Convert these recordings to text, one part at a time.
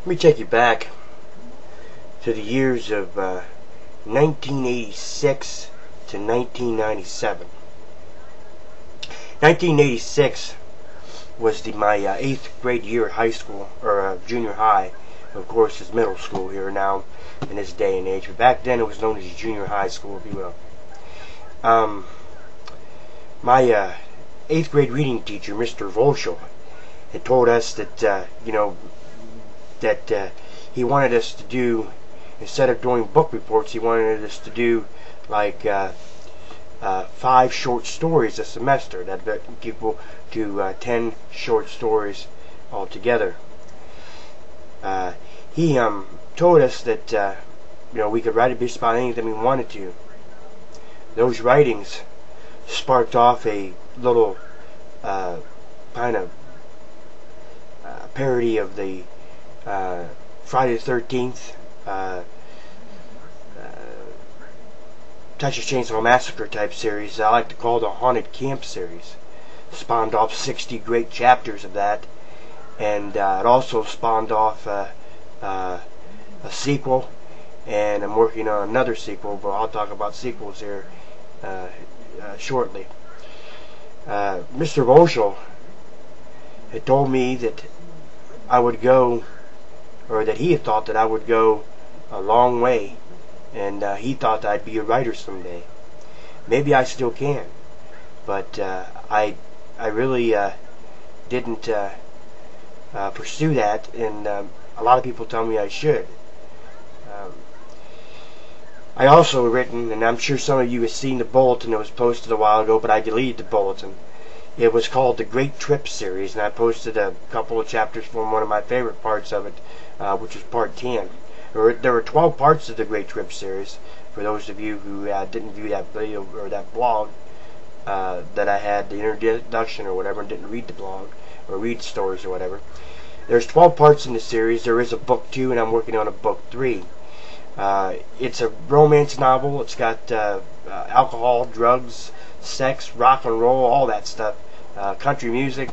Let me take you back to the years of 1986 to 1997. 1986 was my 8th grade year at high school, or junior high. Of course, it's middle school here now in this day and age, but back then it was known as junior high school, if you will. My 8th grade reading teacher, Mr. Volschel, had told us that, he wanted us to do, instead of doing book reports, he wanted us to do like 5 short stories a semester. That equal to 10 short stories altogether. He told us that we could write just about anything we wanted to. Those writings sparked off a little kind of parody of the Friday the 13th Texas Chainsaw Massacre type series I like to call the Haunted Camp series. Spawned off 60 great chapters of that, and it also spawned off a sequel, and I'm working on another sequel, but I'll talk about sequels here shortly. Mr. Volschel had told me that I would go, or that he had thought that I would go a long way, and he thought that I'd be a writer someday. Maybe I still can, but I really didn't pursue that, and a lot of people tell me I should. I also written, and I'm sure some of you have seen the bulletin that was posted a while ago, but I deleted the bulletin. It was called the Great Trip series, and I posted a couple of chapters from one of my favorite parts of it, which was part 10. There were 12 parts of the Great Trip series, for those of you who didn't view that video or that blog that I had, the introduction or whatever, and didn't read the blog or read stories or whatever. There's 12 parts in the series. There is a book 2, and I'm working on a book 3. It's a romance novel. It's got alcohol, drugs, sex, rock and roll, all that stuff, country music.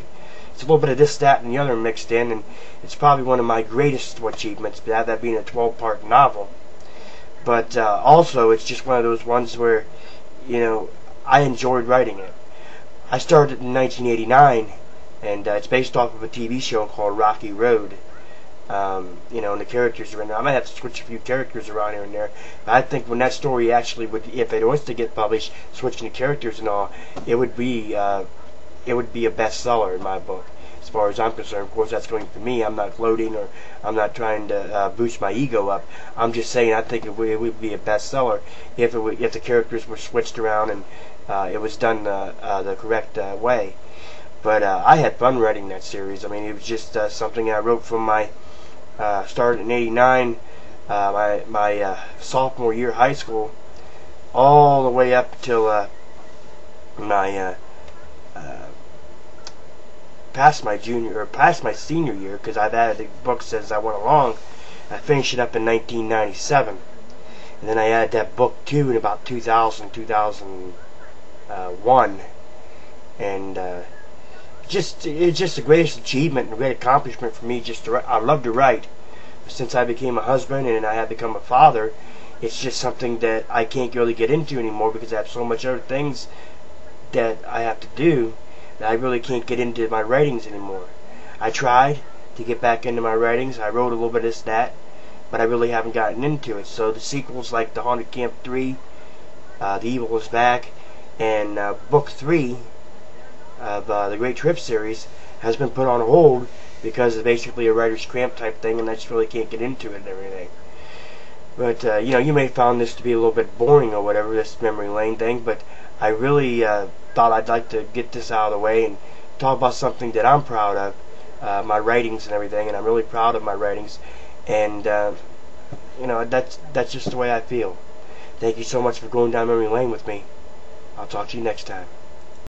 It's a little bit of this, that, and the other mixed in, and it's probably one of my greatest achievements, that being a 12-part novel. But also, it's just one of those ones where, I enjoyed writing it. I started in 1989, and it's based off of a TV show called Rocky Road. And the characters are in there. I might have to switch a few characters around here and there. But I think when that story actually would, if it was to get published, switching the characters and all, it would be a bestseller in my book. As far as I'm concerned, of course, that's going for me. I'm not gloating, or I'm not trying to boost my ego up. I'm just saying I think it would be a bestseller if the characters were switched around and it was done the correct way. But I had fun writing that series. I mean, it was just something I wrote from my started in '89, my sophomore year of high school, all the way up till my past my senior year, because I've added the books as I went along. I finished it up in 1997, and then I added that book 2 in about 2000, 2001, and it's just the greatest achievement and great accomplishment for me. Just to write. I love to write. Since I became a husband and I have become a father, it's just something that I can't really get into anymore because I have so much other things that I have to do that I really can't get into my writings anymore. I tried to get back into my writings. I wrote a little bit of this, that, but I really haven't gotten into it. So the sequels like The Haunted Camp 3, The Evil is Back, and Book 3 of the Great Trip series has been put on hold because it's basically a writer's cramp type thing, and I just really can't get into it and everything. But you may have found this to be a little bit boring or whatever, this memory lane thing, but I really thought I'd like to get this out of the way and talk about something that I'm proud of, my writings and everything, and I'm really proud of my writings, and that's just the way I feel. Thank you so much for going down memory lane with me. I'll talk to you next time.